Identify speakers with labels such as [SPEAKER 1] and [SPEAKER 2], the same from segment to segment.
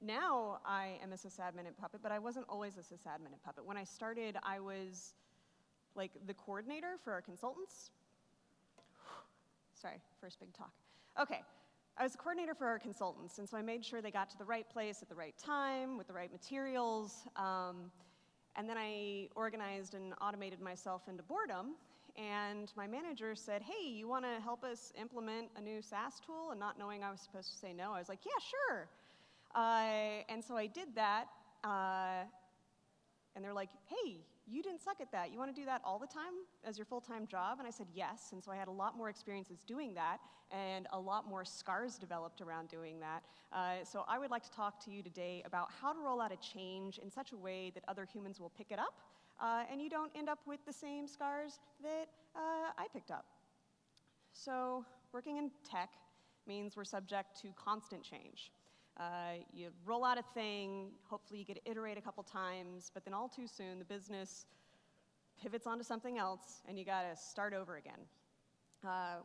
[SPEAKER 1] Now I am a sysadmin at Puppet, but I wasn't always a sysadmin at Puppet. When I started, I was like the coordinator for our consultants. Sorry, first big talk. Okay, I was the coordinator for our consultants, and so I made sure they got to the right place at the right time with the right materials. And then I organized and automated myself into boredom, and my manager said, hey, you want to help us implement a new SaaS tool? And not knowing I was supposed to say no, I was like, yeah, sure. And so I did that, and they're like, hey, you didn't suck at that. You want to do that all the time as your full-time job? And I said yes, and so I had a lot more experiences doing that, and a lot more scars developed around doing that. So I would like to talk to you today about how to roll out a change in such a way that other humans will pick it up, and you don't end up with the same scars that I picked up. So working in tech means we're subject to constant change. You roll out a thing, hopefully you get to iterate a couple times, but then all too soon the business pivots onto something else and you gotta start over again.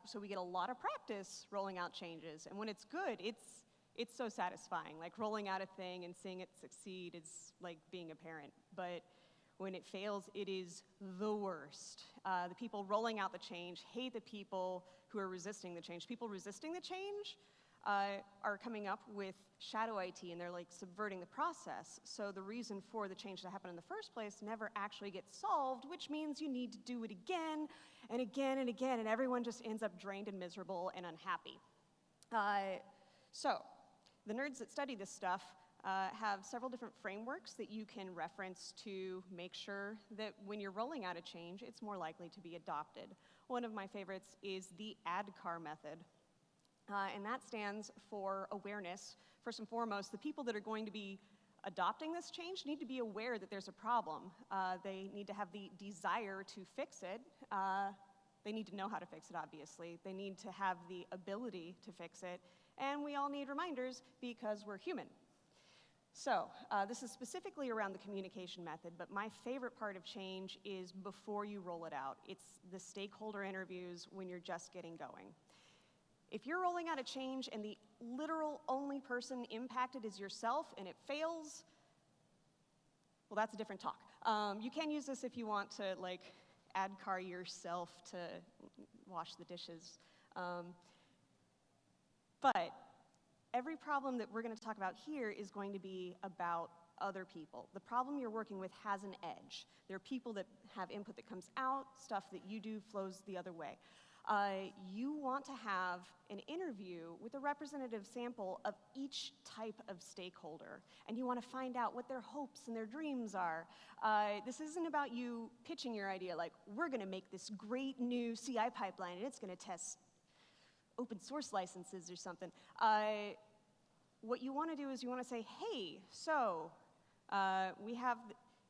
[SPEAKER 1] So we get a lot of practice rolling out changes, and when it's good, it's so satisfying. Like rolling out a thing and seeing it succeed is like being a parent, but when it fails, it is the worst. The people rolling out the change hate the people who are resisting the change. People resisting the change are coming up with shadow IT, and they're like subverting the process. So the reason for the change to happen in the first place never actually gets solved, which means you need to do it again and again and again, and everyone just ends up drained and miserable and unhappy. So the nerds that study this stuff have several different frameworks that you can reference to make sure that when you're rolling out a change, it's more likely to be adopted. One of my favorites is the ADKAR method. And that stands for awareness. First and foremost, the people that are going to be adopting this change need to be aware that there's a problem. They need to have the desire to fix it. They need to know how to fix it, obviously. They need to have the ability to fix it. And we all need reminders because we're human. So this is specifically around the communication method, but my favorite part of change is before you roll it out. It's the stakeholder interviews when you're just getting going. If you're rolling out a change and the literal only person impacted is yourself and it fails, well, that's a different talk. You can use this if you want to like ADKAR yourself to wash the dishes. But every problem that we're going to talk about here is going to be about other people. The problem you're working with has an edge. There are people that have input that comes out, stuff that you do flows the other way. You want to have an interview with a representative sample of each type of stakeholder, and you want to find out what their hopes and their dreams are. This isn't about you pitching your idea like, we're going to make this great new CI pipeline and it's going to test open source licenses or something. What you want to do is you want to say, hey, so we have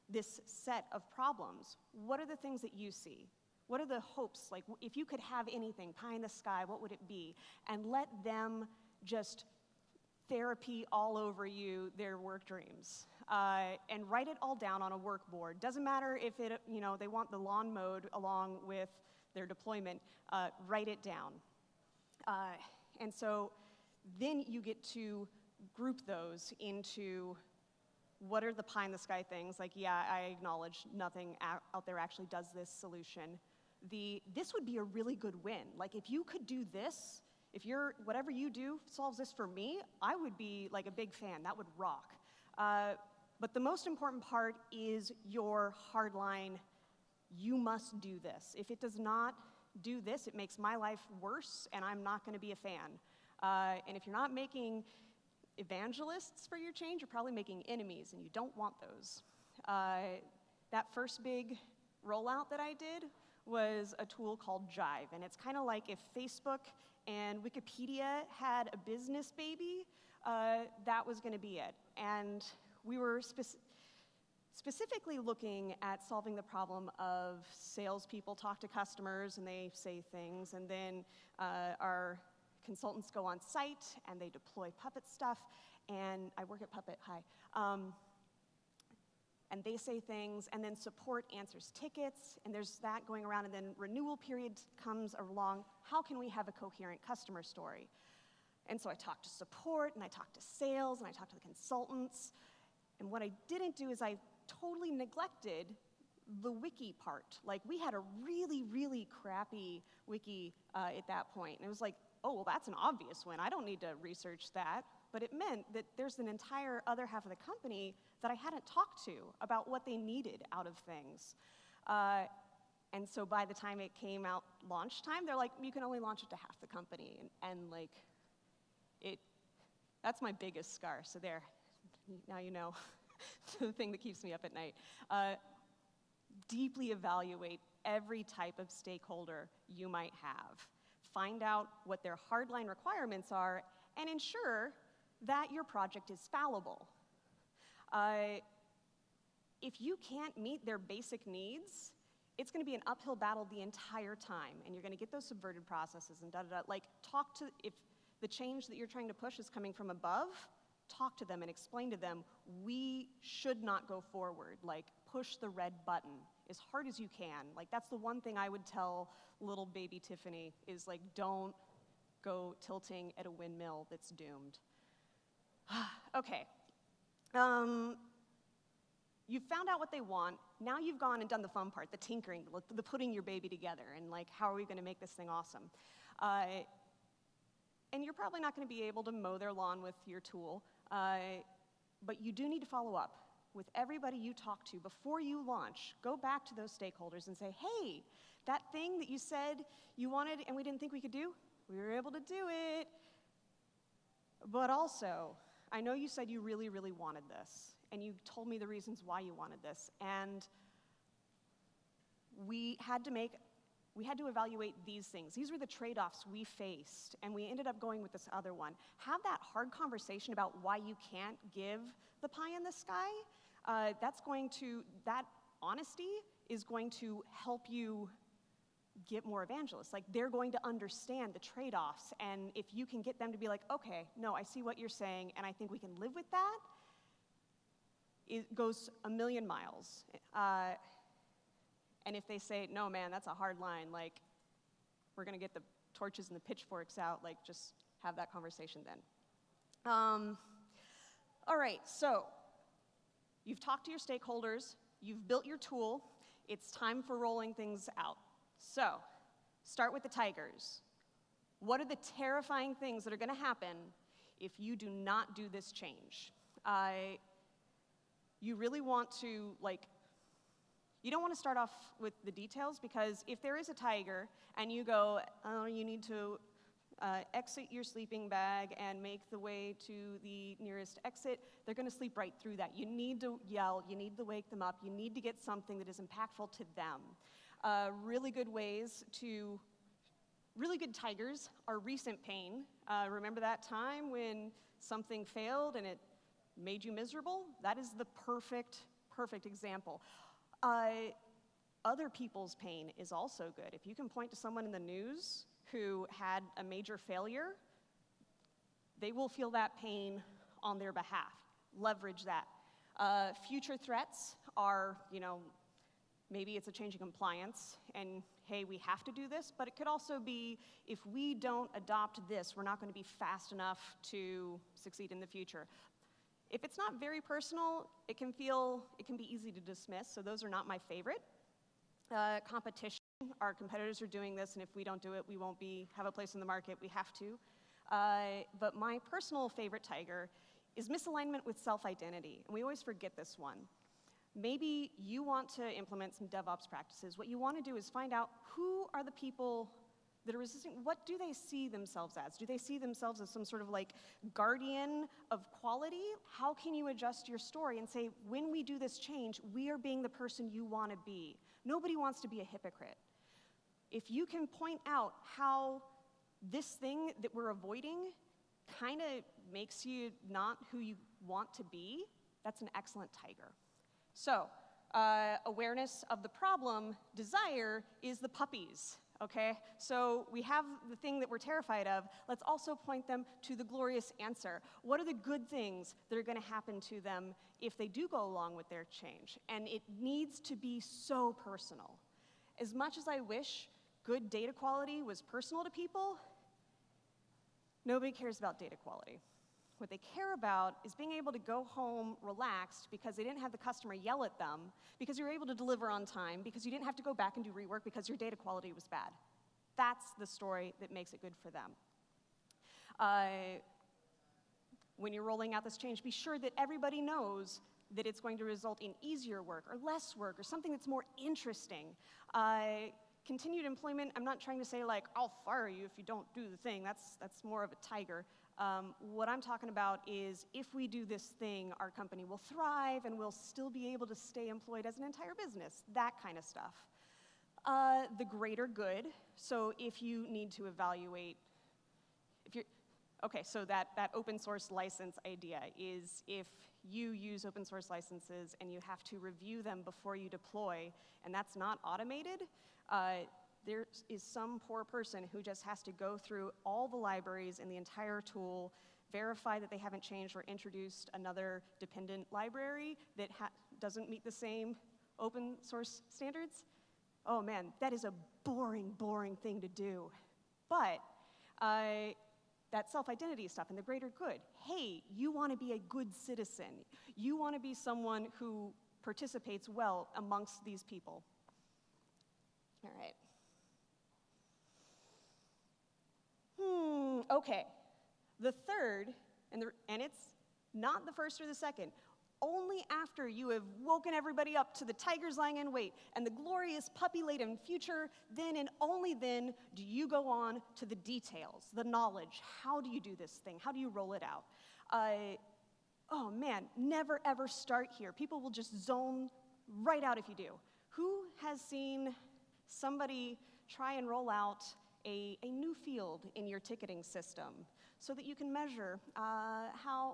[SPEAKER 1] this set of problems. What are the things that you see? What are the hopes? Like, if you could have anything, pie in the sky, what would it be? And let them just therapy all over you their work dreams. And write it all down on a work board. Doesn't matter if it, they want the lawn mowed along with their deployment, write it down. And so then you get to group those into what are the pie in the sky things, like, yeah, I acknowledge nothing out there actually does this solution. This would be a really good win. Like, if you could do this, if whatever you do solves this for me, I would be like a big fan. That would rock. But the most important part is your hard line. You must do this. If it does not do this, it makes my life worse, and I'm not going to be a fan. And if you're not making evangelists for your change, you're probably making enemies, and you don't want those. That first big rollout that I did was a tool called Jive, and it's kind of like if Facebook and Wikipedia had a business baby, that was going to be it. And we were specifically looking at solving the problem of salespeople talk to customers and they say things, and then our consultants go on site and they deploy Puppet stuff, and I work at Puppet, hi. And they say things, and then support answers tickets, and there's that going around, and then renewal period comes along. How can we have a coherent customer story? And so I talked to support, and I talked to sales, and I talked to the consultants. And what I didn't do is I totally neglected the wiki part. Like, we had a really, really crappy wiki at that point. And it was like, oh, well, that's an obvious one. I don't need to research that. But it meant that there's an entire other half of the company that I hadn't talked to about what they needed out of things. And so by the time it came out launch time, they're like, you can only launch it to half the company. And like, that's my biggest scar. So there, now you know the thing that keeps me up at night. Deeply evaluate every type of stakeholder you might have. Find out what their hardline requirements are and ensure that your project is fallible. If you can't meet their basic needs, it's going to be an uphill battle the entire time, and you're going to get those subverted processes and da-da-da. Like, if the change that you're trying to push is coming from above, talk to them and explain to them, we should not go forward. Like, push the red button as hard as you can. Like, that's the one thing I would tell little baby Tiffany is, like, don't go tilting at a windmill that's doomed. Okay. You've found out what they want. Now you've gone and done the fun part, the tinkering, the putting your baby together, and like, how are we going to make this thing awesome? And you're probably not going to be able to mow their lawn with your tool, but you do need to follow up with everybody you talk to before you launch. Go back to those stakeholders and say, hey, that thing that you said you wanted and we didn't think we could do, we were able to do it. But also, I know you said you really, really wanted this, and you told me the reasons why you wanted this, and we had to evaluate these things. These were the trade-offs we faced, and we ended up going with this other one. Have that hard conversation about why you can't give the pie in the sky. That honesty is going to help you get more evangelists. Like, they're going to understand the trade-offs, and if you can get them to be like, okay, no, I see what you're saying, and I think we can live with that, it goes a million miles. And if they say, no, man, that's a hard line, like, we're going to get the torches and the pitchforks out, like, just have that conversation then. All right, so you've talked to your stakeholders, you've built your tool, it's time for rolling things out. So, start with the tigers. What are the terrifying things that are going to happen if you do not do this change? You really want to, like, you don't want to start off with the details, because if there is a tiger and you go, oh, you need to exit your sleeping bag and make the way to the nearest exit, they're going to sleep right through that. You need to yell, you need to wake them up, you need to get something that is impactful to them. Really good tigers are recent pain. Remember that time when something failed and it made you miserable? That is the perfect example. Other people's pain is also good. If you can point to someone in the news who had a major failure, they will feel that pain on their behalf. Leverage that. Future threats are, maybe it's a change in compliance, and hey, we have to do this, but it could also be, if we don't adopt this, we're not going to be fast enough to succeed in the future. If it's not very personal, it can be easy to dismiss, so those are not my favorite. Competition, our competitors are doing this, and if we don't do it, we won't have a place in the market, we have to. But my personal favorite tiger is misalignment with self-identity, and we always forget this one. Maybe you want to implement some DevOps practices. What you want to do is find out who are the people that are resisting. What do they see themselves as? Do they see themselves as some sort of like guardian of quality? How can you adjust your story and say, when we do this change, we are being the person you want to be? Nobody wants to be a hypocrite. If you can point out how this thing that we're avoiding kind of makes you not who you want to be, that's an excellent tiger. So, awareness of the problem, desire is the puppies, okay? So we have the thing that we're terrified of. Let's also point them to the glorious answer. What are the good things that are going to happen to them if they do go along with their change? And it needs to be so personal. As much as I wish good data quality was personal to people, Nobody cares about data quality. What they care about is being able to go home relaxed because they didn't have the customer yell at them, because you were able to deliver on time, because you didn't have to go back and do rework because your data quality was bad. That's the story that makes it good for them. When you're rolling out this change, be sure that everybody knows that it's going to result in easier work or less work or something that's more interesting. Continued employment, I'm not trying to say like, I'll fire you if you don't do the thing. That's more of a tiger. What I'm talking about is if we do this thing, our company will thrive and we'll still be able to stay employed as an entire business, that kind of stuff. The greater good, so if you need to evaluate, okay, so that open source license idea is if you use open source licenses and you have to review them before you deploy, and that's not automated, there is some poor person who just has to go through all the libraries in the entire tool, verify that they haven't changed or introduced another dependent library that doesn't meet the same open source standards. Oh man, that is a boring, boring thing to do. But that self-identity stuff and the greater good. Hey, you want to be a good citizen. You want to be someone who participates well amongst these people. All right. Okay. The third, and it's not the first or the second, only after you have woken everybody up to the tigers lying in wait and the glorious puppy-laden future, then and only then do you go on to the details, the knowledge. How do you do this thing? How do you roll it out? Oh man, never ever start here. People will just zone right out if you do. Who has seen somebody try and roll out a new field in your ticketing system so that you can measure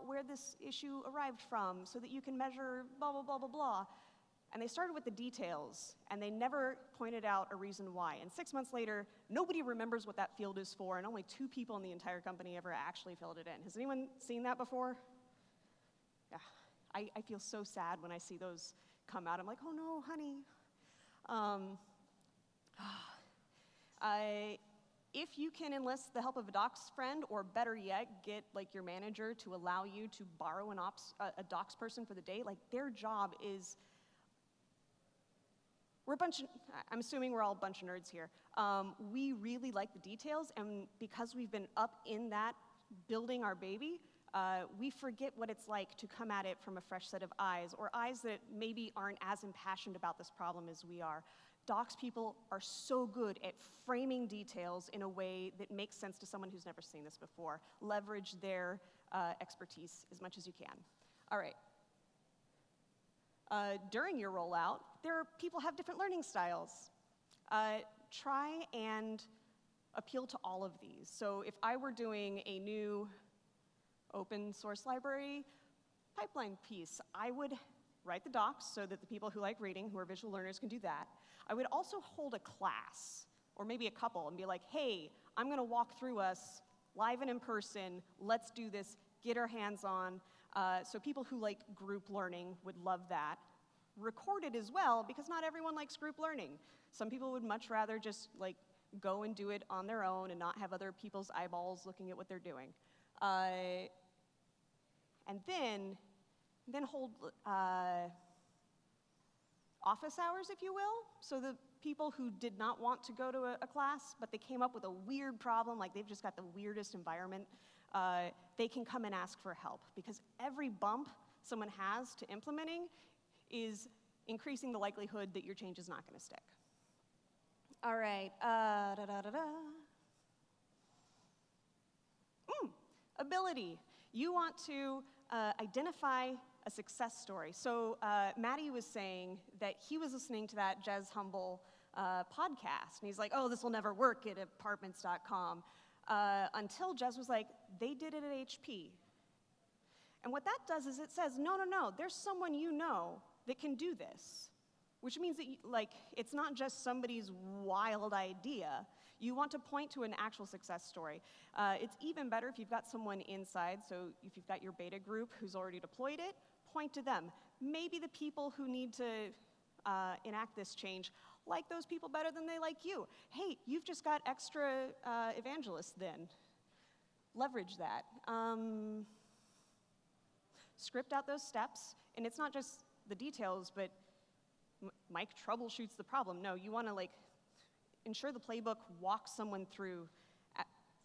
[SPEAKER 1] where this issue arrived from, so that you can measure blah, blah, blah, blah, blah. And they started with the details, and they never pointed out a reason why. And 6 months later, nobody remembers what that field is for, and only 2 people in the entire company ever actually filled it in. Has anyone seen that before? Yeah, I feel so sad when I see those come out. I'm like, oh no, honey. If you can enlist the help of a docs friend, or better yet, get like your manager to allow you to borrow a docs person for the day, like their job is, I'm assuming we're all a bunch of nerds here. We really like the details, and because we've been up in that, building our baby, we forget what it's like to come at it from a fresh set of eyes, or eyes that maybe aren't as impassioned about this problem as we are. Docs people are so good at framing details in a way that makes sense to someone who's never seen this before. Leverage their expertise as much as you can. All right. During your rollout, people have different learning styles. Try and appeal to all of these. So if I were doing a new open source library pipeline piece, I would write the docs so that the people who like reading, who are visual learners, can do that. I would also hold a class, or maybe a couple, and be like, hey, I'm going to walk through us live and in person. Let's do this. Get our hands on. So people who like group learning would love that. Record it as well, because not everyone likes group learning. Some people would much rather just like go and do it on their own and not have other people's eyeballs looking at what they're doing. And then hold office hours, if you will. So the people who did not want to go to a class, but they came up with a weird problem, like they've just got the weirdest environment, they can come and ask for help, because every bump someone has to implementing is increasing the likelihood that your change is not going to stick. All right. Ability. You want to identify a success story. So Maddie was saying that he was listening to that Jez Humble podcast, and he's like, oh, this will never work at apartments.com, until Jez was like, they did it at HP. And what that does is it says, no, there's someone you know that can do this, which means that it's not just somebody's wild idea. You want to point to an actual success story. It's even better if you've got someone inside, so if you've got your beta group who's already deployed it, point to them. Maybe the people who need to enact this change like those people better than they like you. Hey, you've just got extra evangelists then. leverage that. Script out those steps, and it's not just the details, but Mike troubleshoots the problem. No, you want to ensure the playbook walks someone through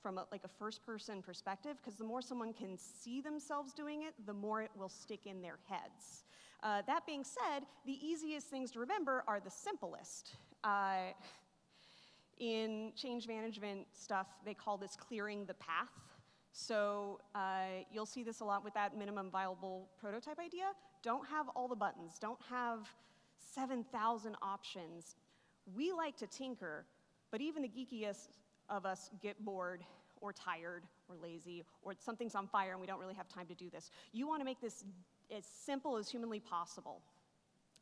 [SPEAKER 1] from a first-person perspective, because the more someone can see themselves doing it, the more it will stick in their heads. That being said, the easiest things to remember are the simplest. In change management stuff, they call this clearing the path. So you'll see this a lot with that minimum viable prototype idea. Don't have all the buttons. Don't have 7,000 options. We like to tinker, but even the geekiest of us get bored or tired or lazy or something's on fire and we don't really have time to do this. You want to make this as simple as humanly possible.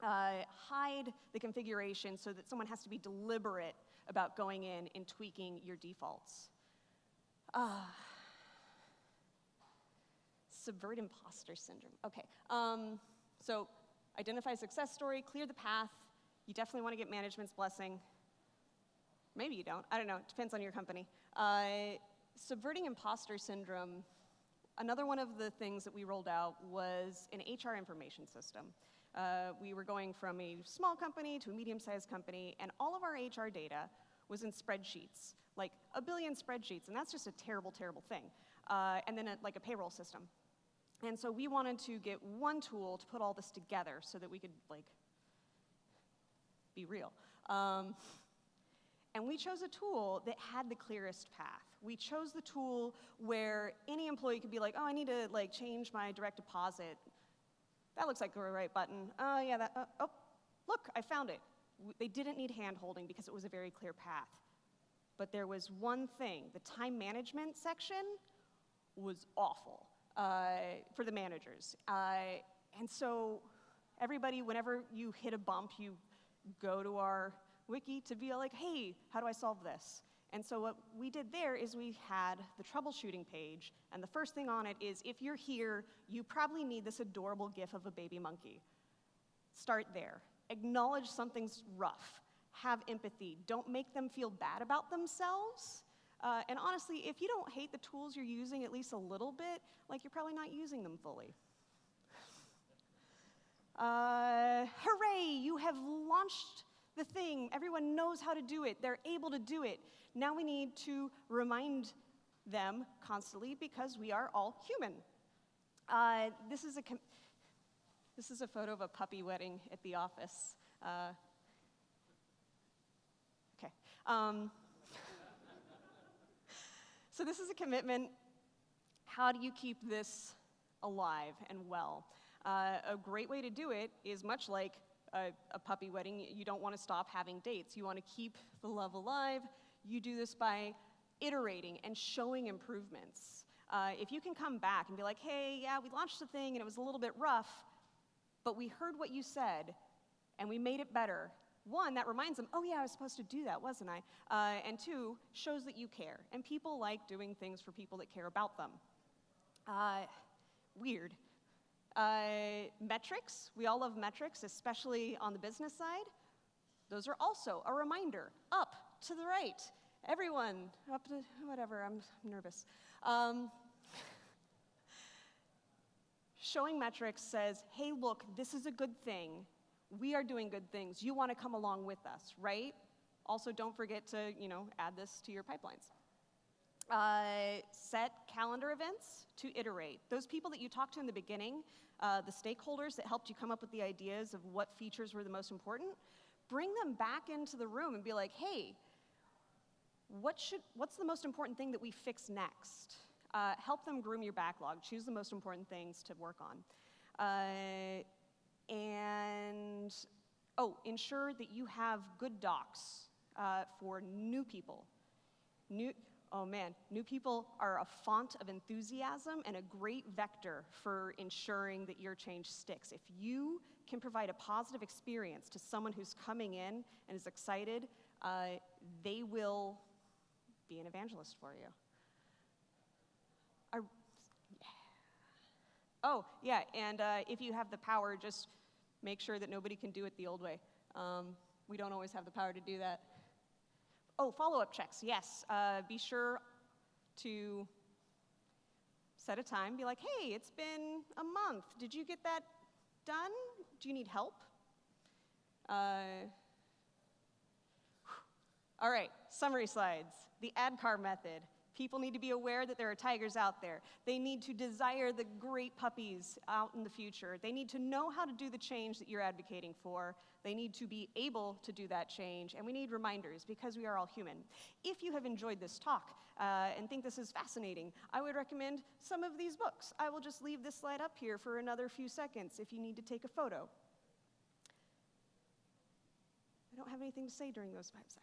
[SPEAKER 1] Hide the configuration so that someone has to be deliberate about going in and tweaking your defaults. Subvert imposter syndrome. Okay, so identify a success story, clear the path. You definitely want to get management's blessing. Maybe you don't, I don't know, it depends on your company. Subverting imposter syndrome, another one of the things that we rolled out was an HR information system. We were going from a small company to a medium-sized company, and all of our HR data was in spreadsheets, like a billion spreadsheets, and that's just a terrible, terrible thing. And then a payroll system. And so we wanted to get one tool to put all this together so that we could be real. And we chose a tool that had the clearest path. We chose the tool where any employee could be like, oh, I need to change my direct deposit. That looks like the right button. Oh, yeah, oh, look, I found it. They didn't need hand-holding because it was a very clear path. But there was one thing. The time management section was awful for the managers. And so everybody, whenever you hit a bump, you go to our wiki to be like, hey, how do I solve this? And so what we did there is we had the troubleshooting page, and the first thing on it is, if you're here, you probably need this adorable GIF of a baby monkey. Start there. Acknowledge something's rough. Have empathy. Don't make them feel bad about themselves. And honestly, if you don't hate the tools you're using at least a little bit, you're probably not using them fully. Hooray, you have launched the thing. Everyone knows how to do it. They're able to do it. Now we need to remind them constantly because we are all human. This is a photo of a puppy wedding at the office. Okay. So this is a commitment. How do you keep this alive and well? A great way to do it is much like a puppy wedding. You don't want to stop having dates. You want to keep the love alive. You do this by iterating and showing improvements. If you can come back and be like, hey, yeah, we launched the thing and it was a little bit rough, but we heard what you said and we made it better. One, that reminds them, oh yeah, I was supposed to do that, wasn't I? And two, shows that you care. And people like doing things for people that care about them. Weird. Metrics, we all love metrics, especially on the business side. Those are also a reminder, up, to the right. Everyone, up to, whatever, I'm nervous. Showing metrics says, hey, look, this is a good thing. We are doing good things. You want to come along with us, right? Also, don't forget to, add this to your pipelines. Set calendar events to iterate. Those people that you talked to in the beginning, the stakeholders that helped you come up with the ideas of what features were the most important, bring them back into the room and be like, hey, what's the most important thing that we fix next? Help them groom your backlog. Choose the most important things to work on. And ensure that you have good docs for new people. New people are a font of enthusiasm and a great vector for ensuring that your change sticks. If you can provide a positive experience to someone who's coming in and is excited, they will be an evangelist for you. And if you have the power, just make sure that nobody can do it the old way. We don't always have the power to do that. Oh, follow-up checks, yes. Be sure to Set a time, be like, hey, it's been a month. Did you get that done? Do you need help? All right, summary slides. The ADKAR method. People need to be aware that there are tigers out there. They need to desire the great puppies out in the future. They need to know how to do the change that you're advocating for. They need to be able to do that change, and we need reminders because we are all human. If you have enjoyed this talk and think this is fascinating, I would recommend some of these books. I will just leave this slide up here for another few seconds if you need to take a photo. I don't have anything to say during those 5 seconds.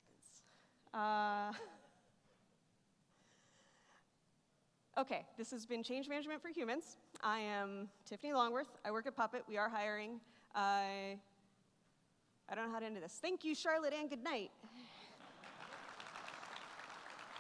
[SPEAKER 1] Okay, this has been Change Management for Humans. I am Tiffany Longworth. I work at Puppet. We are hiring. I don't know how to end this. Thank you, Charlotte, and good night.